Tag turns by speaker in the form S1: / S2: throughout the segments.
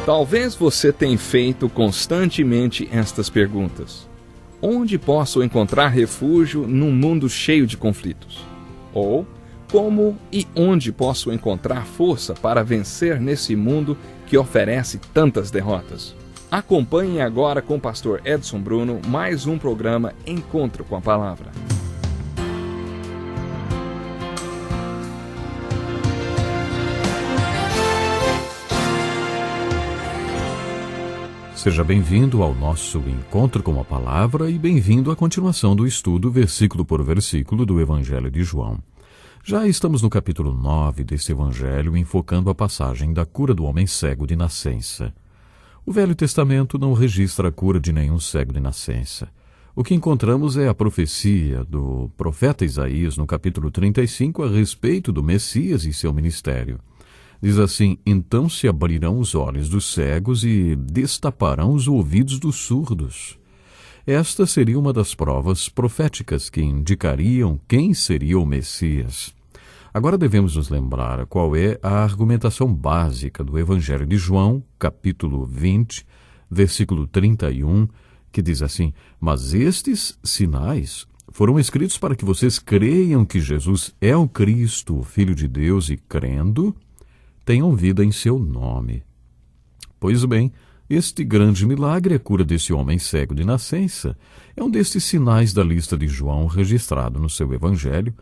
S1: Talvez você tenha feito constantemente estas perguntas. Onde posso encontrar refúgio num mundo cheio de conflitos? Ou, como e onde posso encontrar força para vencer nesse mundo que oferece tantas derrotas? Acompanhe agora com o pastor Edson Bruno mais um programa Encontro com a Palavra.
S2: Seja bem-vindo ao nosso Encontro com a Palavra e bem-vindo à continuação do estudo, versículo por versículo, do Evangelho de João. Já estamos no capítulo 9 deste Evangelho, enfocando a passagem da cura do homem cego de nascença. O Velho Testamento não registra a cura de nenhum cego de nascença. O que encontramos é a profecia do profeta Isaías no capítulo 35 a respeito do Messias e seu ministério. Diz assim: então se abrirão os olhos dos cegos e destaparão os ouvidos dos surdos. Esta seria uma das provas proféticas que indicariam quem seria o Messias. Agora devemos nos lembrar qual é a argumentação básica do Evangelho de João, capítulo 20, versículo 31, que diz assim: mas estes sinais foram escritos para que vocês creiam que Jesus é o Cristo, o Filho de Deus, e crendo, tenham vida em seu nome. Pois bem, este grande milagre, a cura desse homem cego de nascença, é um destes sinais da lista de João registrado no seu Evangelho,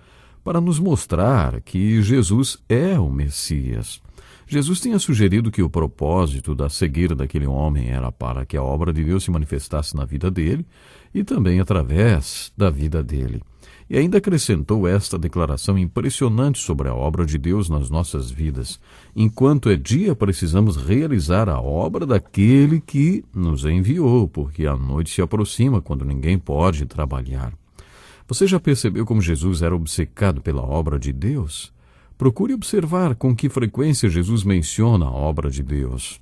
S2: para nos mostrar que Jesus é o Messias. Jesus tinha sugerido que o propósito da cegueira daquele homem era para que a obra de Deus se manifestasse na vida dele e também através da vida dele. E ainda acrescentou esta declaração impressionante sobre a obra de Deus nas nossas vidas. Enquanto é dia, precisamos realizar a obra daquele que nos enviou, porque a noite se aproxima quando ninguém pode trabalhar. Você já percebeu como Jesus era obcecado pela obra de Deus? Procure observar com que frequência Jesus menciona a obra de Deus.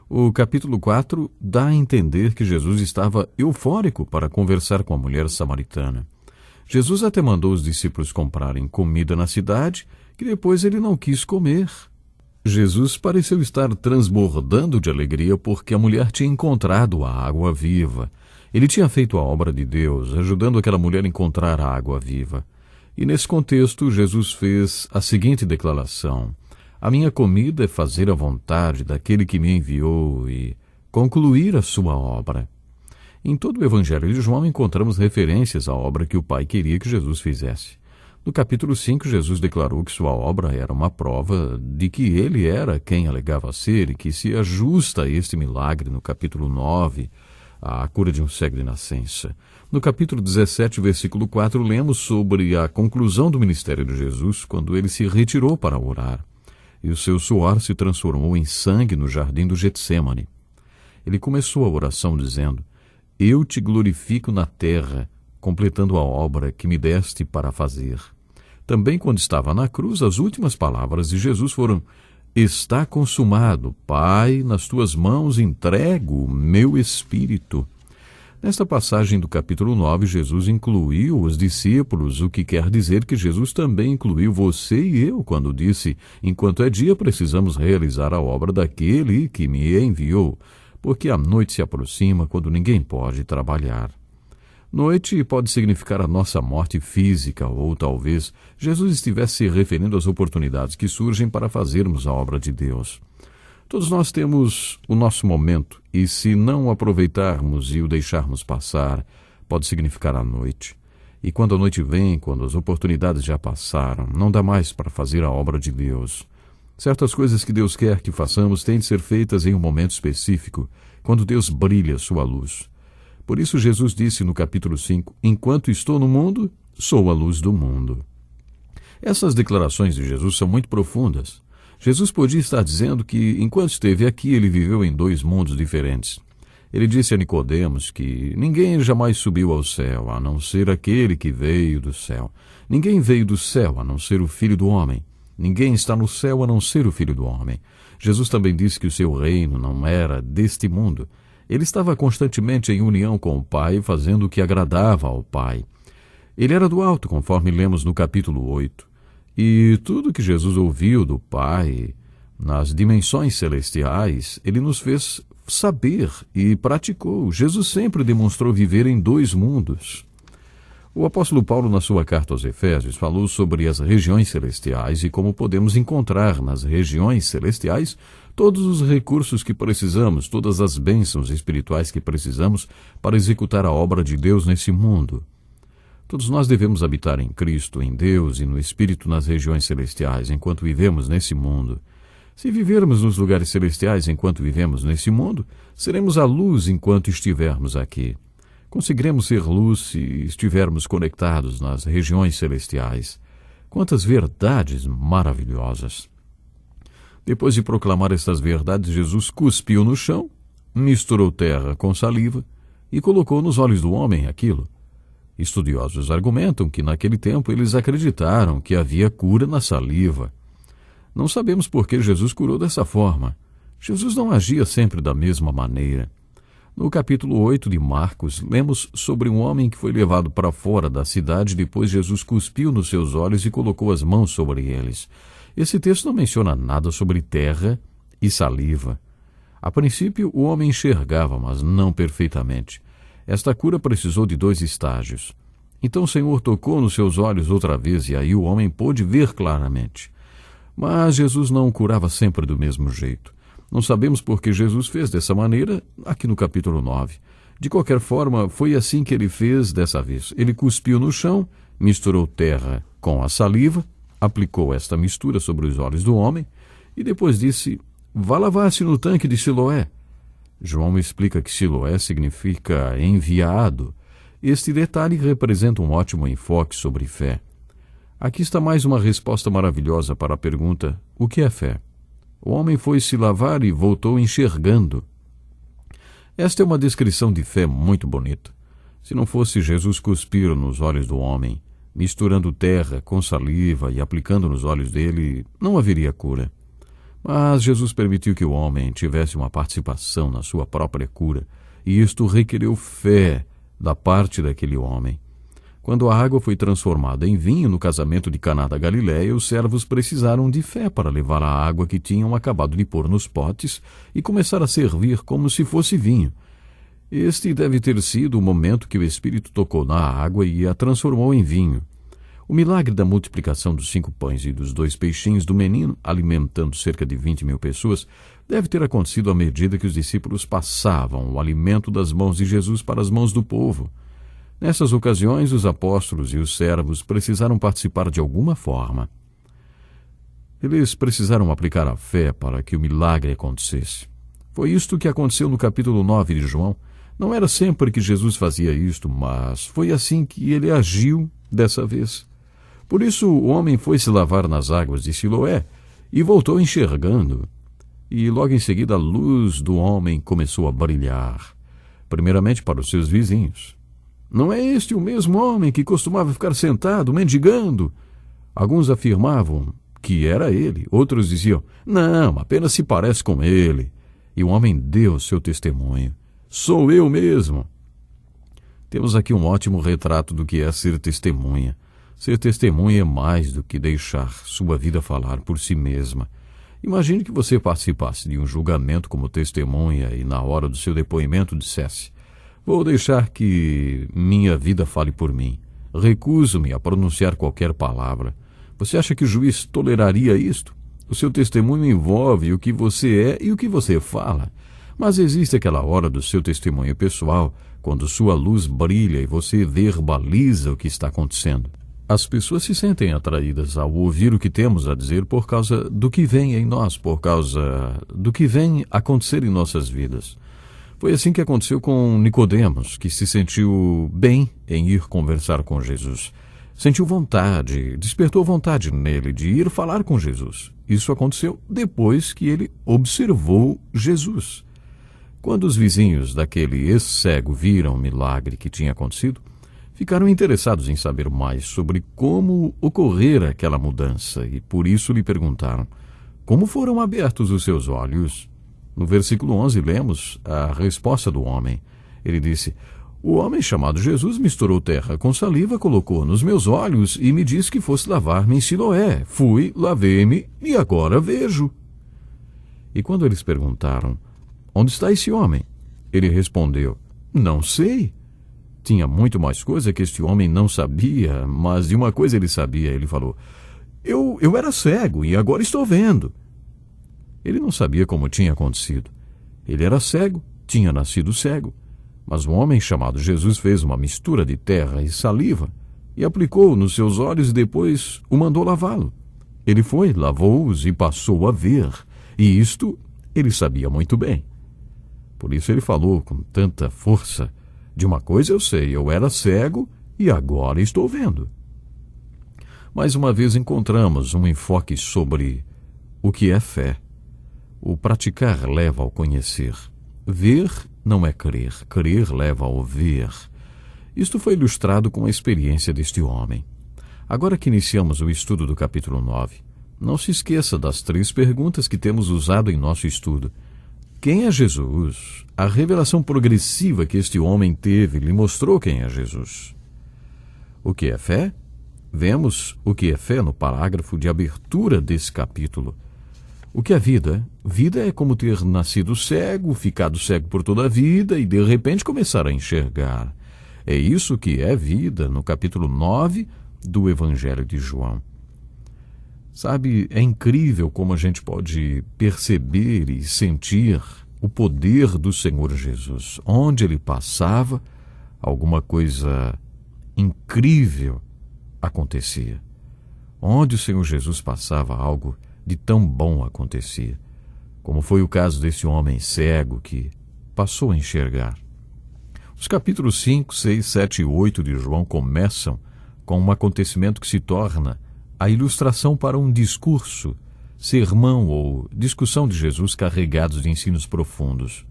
S2: O capítulo 4 dá a entender que Jesus estava eufórico para conversar com a mulher samaritana. Jesus até mandou os discípulos comprarem comida na cidade, que depois ele não quis comer. Jesus pareceu estar transbordando de alegria porque a mulher tinha encontrado a água viva. Ele tinha feito a obra de Deus, ajudando aquela mulher a encontrar a água viva. E nesse contexto, Jesus fez a seguinte declaração: a minha comida é fazer a vontade daquele que me enviou e concluir a sua obra. Em todo o Evangelho de João encontramos referências à obra que o Pai queria que Jesus fizesse. No capítulo 5, Jesus declarou que sua obra era uma prova de que ele era quem alegava ser e que se ajusta a este milagre no capítulo 9, a cura de um cego de nascença. No capítulo 17, versículo 4, lemos sobre a conclusão do ministério de Jesus, quando ele se retirou para orar, e o seu suor se transformou em sangue no jardim do Getsêmani. Ele começou a oração dizendo: eu te glorifico na terra, completando a obra que me deste para fazer. Também quando estava na cruz, as últimas palavras de Jesus foram: está consumado, Pai, nas tuas mãos entrego o meu espírito. Nesta passagem do capítulo 9, Jesus incluiu os discípulos, o que quer dizer que Jesus também incluiu você e eu, quando disse: enquanto é dia, precisamos realizar a obra daquele que me enviou, porque a noite se aproxima quando ninguém pode trabalhar. Noite pode significar a nossa morte física, ou talvez Jesus estivesse se referindo às oportunidades que surgem para fazermos a obra de Deus. Todos nós temos o nosso momento, e se não o aproveitarmos e o deixarmos passar, pode significar a noite. E quando a noite vem, quando as oportunidades já passaram, não dá mais para fazer a obra de Deus. Certas coisas que Deus quer que façamos têm de ser feitas em um momento específico, quando Deus brilha sua luz. Por isso Jesus disse no capítulo 5, enquanto estou no mundo, sou a luz do mundo. Essas declarações de Jesus são muito profundas. Jesus podia estar dizendo que, enquanto esteve aqui, ele viveu em dois mundos diferentes. Ele disse a Nicodemos que ninguém jamais subiu ao céu, a não ser aquele que veio do céu. Ninguém veio do céu, a não ser o Filho do Homem. Ninguém está no céu, a não ser o Filho do Homem. Jesus também disse que o seu reino não era deste mundo. Ele estava constantemente em união com o Pai, fazendo o que agradava ao Pai. Ele era do alto, conforme lemos no capítulo 8. E tudo que Jesus ouviu do Pai nas dimensões celestiais, ele nos fez saber e praticou. Jesus sempre demonstrou viver em dois mundos. O apóstolo Paulo, na sua carta aos Efésios, falou sobre as regiões celestiais e como podemos encontrar nas regiões celestiais todos os recursos que precisamos, todas as bênçãos espirituais que precisamos para executar a obra de Deus nesse mundo. Todos nós devemos habitar em Cristo, em Deus e no Espírito nas regiões celestiais, enquanto vivemos nesse mundo. Se vivermos nos lugares celestiais enquanto vivemos nesse mundo, seremos a luz enquanto estivermos aqui. Conseguiremos ser luz se estivermos conectados nas regiões celestiais. Quantas verdades maravilhosas! Depois de proclamar estas verdades, Jesus cuspiu no chão, misturou terra com saliva e colocou nos olhos do homem aquilo. Estudiosos argumentam que naquele tempo eles acreditaram que havia cura na saliva. Não sabemos por que Jesus curou dessa forma. Jesus não agia sempre da mesma maneira. No capítulo 8 de Marcos, lemos sobre um homem que foi levado para fora da cidade depois Jesus cuspiu nos seus olhos e colocou as mãos sobre eles. Esse texto não menciona nada sobre terra e saliva. A princípio, o homem enxergava, mas não perfeitamente. Esta cura precisou de 2 estágios. Então o Senhor tocou nos seus olhos outra vez e aí o homem pôde ver claramente. Mas Jesus não o curava sempre do mesmo jeito. Não sabemos por que Jesus fez dessa maneira aqui no capítulo 9. De qualquer forma, foi assim que ele fez dessa vez. Ele cuspiu no chão, misturou terra com a saliva, aplicou esta mistura sobre os olhos do homem e depois disse: "Vá lavar-se no tanque de Siloé." João explica que Siloé significa enviado. Este detalhe representa um ótimo enfoque sobre fé. Aqui está mais uma resposta maravilhosa para a pergunta: o que é fé? O homem foi se lavar e voltou enxergando. Esta é uma descrição de fé muito bonita. Se não fosse Jesus cuspir nos olhos do homem, misturando terra com saliva e aplicando nos olhos dele, não haveria cura. Mas Jesus permitiu que o homem tivesse uma participação na sua própria cura, e isto requereu fé da parte daquele homem. Quando a água foi transformada em vinho no casamento de Caná da Galileia, os servos precisaram de fé para levar a água que tinham acabado de pôr nos potes e começar a servir como se fosse vinho. Este deve ter sido o momento que o Espírito tocou na água e a transformou em vinho. O milagre da multiplicação dos 5 pães e dos 2 peixinhos do menino, alimentando cerca de 20.000 pessoas, deve ter acontecido à medida que os discípulos passavam o alimento das mãos de Jesus para as mãos do povo. Nessas ocasiões, os apóstolos e os servos precisaram participar de alguma forma. Eles precisaram aplicar a fé para que o milagre acontecesse. Foi isto que aconteceu no capítulo 9 de João. Não era sempre que Jesus fazia isto, mas foi assim que ele agiu dessa vez. Por isso o homem foi se lavar nas águas de Siloé e voltou enxergando. E logo em seguida a luz do homem começou a brilhar, primeiramente para os seus vizinhos. Não é este o mesmo homem que costumava ficar sentado, mendigando? Alguns afirmavam que era ele. Outros diziam: não, apenas se parece com ele. E o homem deu seu testemunho: sou eu mesmo. Temos aqui um ótimo retrato do que é ser testemunha. Ser testemunha é mais do que deixar sua vida falar por si mesma. Imagine que você participasse de um julgamento como testemunha e na hora do seu depoimento dissesse: vou deixar que minha vida fale por mim. Recuso-me a pronunciar qualquer palavra. Você acha que o juiz toleraria isto? O seu testemunho envolve o que você é e o que você fala. Mas existe aquela hora do seu testemunho pessoal, quando sua luz brilha e você verbaliza o que está acontecendo. As pessoas se sentem atraídas ao ouvir o que temos a dizer por causa do que vem em nós, por causa do que vem acontecer em nossas vidas. Foi assim que aconteceu com Nicodemos, que se sentiu bem em ir conversar com Jesus. Sentiu vontade, despertou vontade nele de ir falar com Jesus. Isso aconteceu depois que ele observou Jesus. Quando os vizinhos daquele ex-cego viram o milagre que tinha acontecido, ficaram interessados em saber mais sobre como ocorrera aquela mudança e por isso lhe perguntaram: como foram abertos os seus olhos? No versículo 11 lemos a resposta do homem. Ele disse: o homem chamado Jesus misturou terra com saliva, colocou nos meus olhos e me disse que fosse lavar-me em Siloé. Fui, lavei-me e agora vejo. E quando eles perguntaram: onde está esse homem? Ele respondeu: não sei. Tinha muito mais coisa que este homem não sabia, mas de uma coisa ele sabia. Ele falou: eu era cego e agora estou vendo. Ele não sabia como tinha acontecido. Ele era cego, tinha nascido cego. Mas um homem chamado Jesus fez uma mistura de terra e saliva e aplicou nos seus olhos e depois o mandou lavá-lo. Ele foi, lavou-os e passou a ver. E isto ele sabia muito bem. Por isso ele falou com tanta força: de uma coisa eu sei, eu era cego e agora estou vendo. Mais uma vez encontramos um enfoque sobre o que é fé. O praticar leva ao conhecer. Ver não é crer. Crer leva ao ver. Isto foi ilustrado com a experiência deste homem. Agora que iniciamos o estudo do capítulo 9, não se esqueça das 3 perguntas que temos usado em nosso estudo. Quem é Jesus? A revelação progressiva que este homem teve lhe mostrou quem é Jesus. O que é fé? Vemos o que é fé no parágrafo de abertura desse capítulo. O que é vida? Vida é como ter nascido cego, ficado cego por toda a vida e de repente começar a enxergar. É isso que é vida no capítulo 9 do Evangelho de João. Sabe, é incrível como a gente pode perceber e sentir o poder do Senhor Jesus. Onde ele passava, alguma coisa incrível acontecia. Onde o Senhor Jesus passava, algo de tão bom acontecia. Como foi o caso desse homem cego que passou a enxergar. Os capítulos 5, 6, 7 e 8 de João começam com um acontecimento que se torna a ilustração para um discurso, sermão ou discussão de Jesus carregados de ensinos profundos.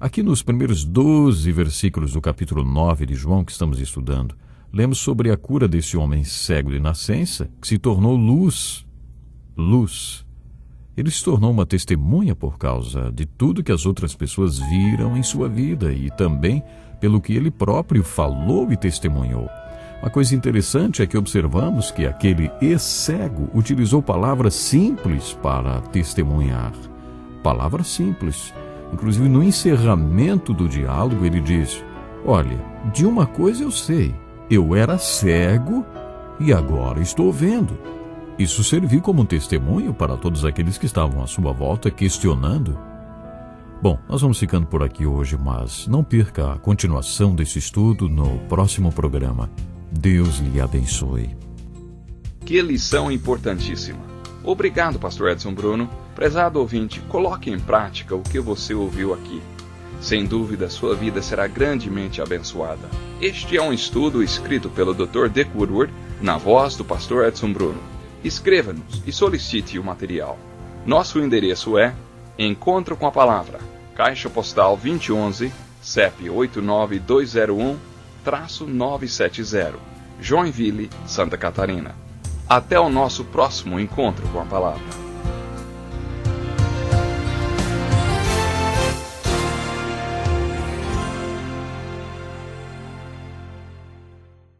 S2: Aqui nos primeiros 12 versículos do capítulo 9 de João que estamos estudando, lemos sobre a cura desse homem cego de nascença que se tornou luz. Ele se tornou uma testemunha por causa de tudo que as outras pessoas viram em sua vida e também pelo que ele próprio falou e testemunhou. Uma coisa interessante é que observamos que aquele ex-cego utilizou palavras simples para testemunhar. Palavras simples. Inclusive, no encerramento do diálogo, ele diz: olha, de uma coisa eu sei, eu era cego e agora estou vendo. Isso serviu como um testemunho para todos aqueles que estavam à sua volta questionando. Bom, nós vamos ficando por aqui hoje, mas não perca a continuação desse estudo no próximo programa. Deus lhe abençoe.
S1: Que lição importantíssima. Obrigado, pastor Edson Bruno. Prezado ouvinte, coloque em prática o que você ouviu aqui. Sem dúvida, sua vida será grandemente abençoada. Este é um estudo escrito pelo Dr. Dick Woodward, na voz do pastor Edson Bruno. Escreva-nos e solicite o material. Nosso endereço é Encontro com a Palavra, Caixa Postal 2011, CEP 89201-970, Joinville, Santa Catarina. Até o nosso próximo encontro com a Palavra.